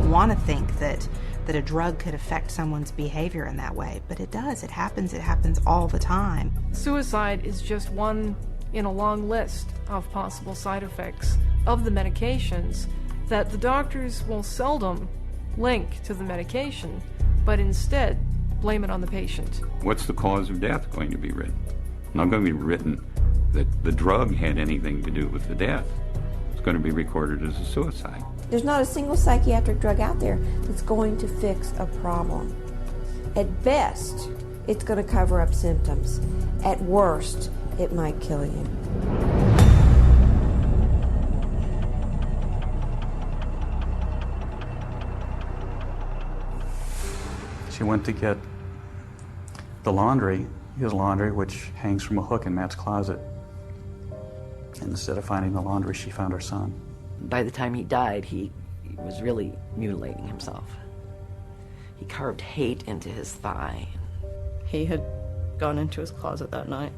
don't want to think that a drug could affect someone's behavior in that way, but it does. It happens all the time. Suicide is just one in a long list of possible side effects of the medications that the doctors will seldom link to the medication, but instead blame it on the patient. What's the cause of death going to be written? Not going to be written that the drug had anything to do with the death. It's going to be recorded as a suicide. There's not a single psychiatric drug out there that's going to fix a problem. At best, it's going to cover up symptoms. At worst, it might kill you. She went to get the laundry, his laundry, which hangs from a hook in Matt's closet. And instead of finding the laundry, she found her son. By the time he died, he was really mutilating himself. He carved hate into his thigh. He had gone into his closet that night,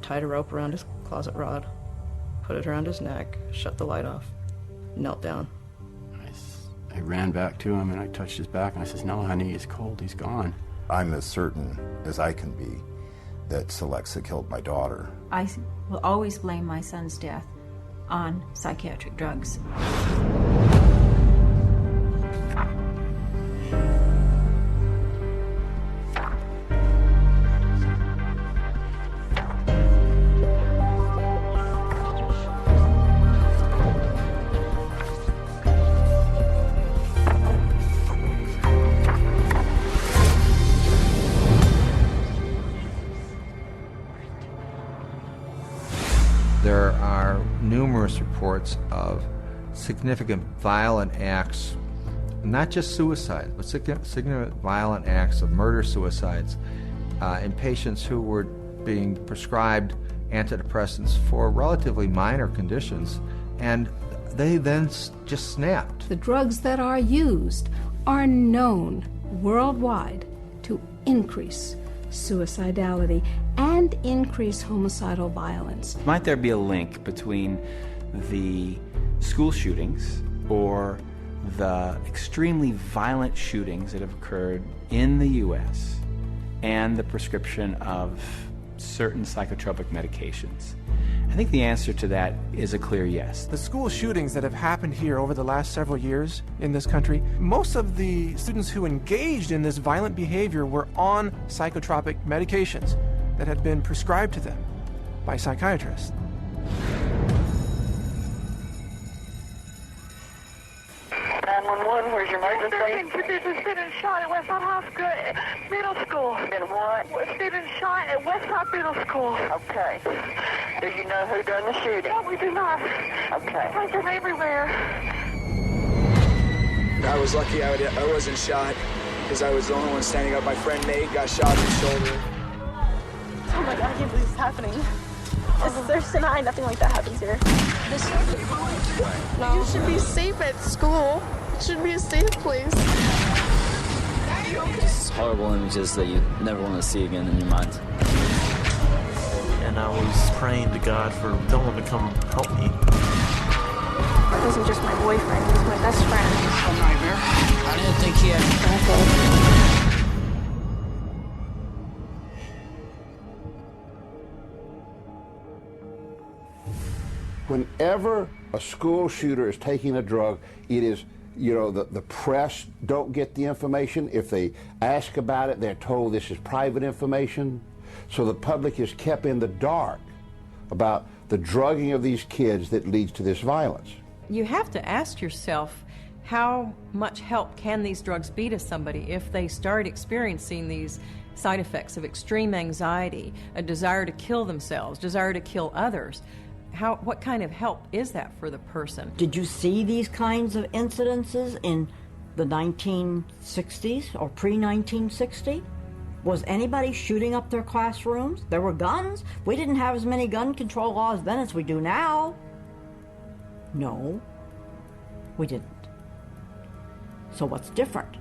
tied a rope around his closet rod, put it around his neck, shut the light off, knelt down. I ran back to him and I touched his back and I says, "No, honey, he's cold, he's gone." I'm as certain as I can be that Celexa killed my daughter. I will always blame my son's death on psychiatric drugs. There are numerous reports of significant violent acts, not just suicide, but significant violent acts of murder-suicides in patients who were being prescribed antidepressants for relatively minor conditions, and they then just snapped. The drugs that are used are known worldwide to increase suicidality and increase homicidal violence. Might there be a link between the school shootings or the extremely violent shootings that have occurred in the U.S. and the prescription of certain psychotropic medications? I think the answer to that is a clear yes. The school shootings that have happened here over the last several years in this country, most of the students who engaged in this violent behavior were on psychotropic medications that had been prescribed to them by psychiatrists. Where's your emergency? There's been a shot at Westside High School, Middle School. Been what? There's been a shot at Westside Middle School. Okay. Do you know who done the shooting? No, we do not. Okay. Like them everywhere. I was lucky I wasn't shot because I was the only one standing up. My friend Nate got shot in the shoulder. Oh my God, I can't believe it's happening. There's tonight, nothing like that happens here. No. You should be safe at school. It should be a safe place. Just horrible images that you never want to see again in your mind. And I was praying to God for someone to come help me. It wasn't just my boyfriend, he was my best friend. A nightmare. I didn't think he had... Whenever a school shooter is taking a drug, it is, you know, the press don't get the information. If they ask about it, they're told this is private information. So the public is kept in the dark about the drugging of these kids that leads to this violence. You have to ask yourself, how much help can these drugs be to somebody if they start experiencing these side effects of extreme anxiety, a desire to kill themselves, desire to kill others? What kind of help is that for the person? Did you see these kinds of incidences in the 1960s or pre-1960? Was anybody shooting up their classrooms? There were guns. We didn't have as many gun control laws then as we do now. No, we didn't. So what's different?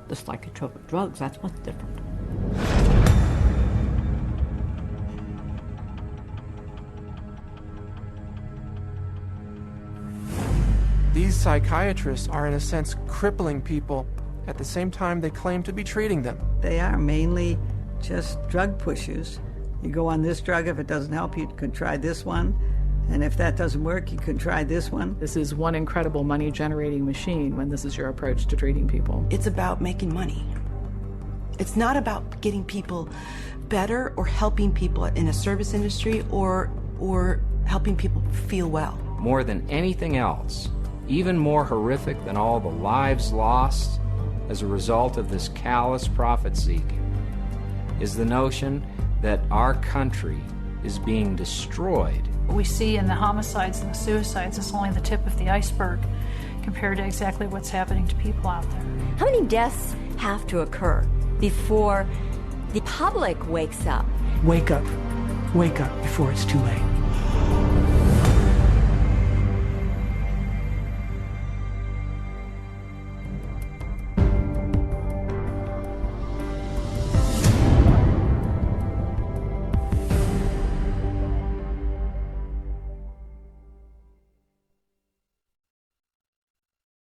The psychotropic drugs, that's what's different. These psychiatrists are, in a sense, crippling people at the same time they claim to be treating them. They are mainly just drug pushers. You go on this drug, if it doesn't help, you can try this one. And if that doesn't work, you can try this one. This is one incredible money-generating machine when this is your approach to treating people. It's about making money. It's not about getting people better or helping people in a service industry or helping people feel well. More than anything else, even more horrific than all the lives lost as a result of this callous profit-seeking, is the notion that our country is being destroyed. What we see in the homicides and the suicides is only the tip of the iceberg compared to exactly what's happening to people out there. How many deaths have to occur before the public wakes up? Wake up. Wake up before it's too late.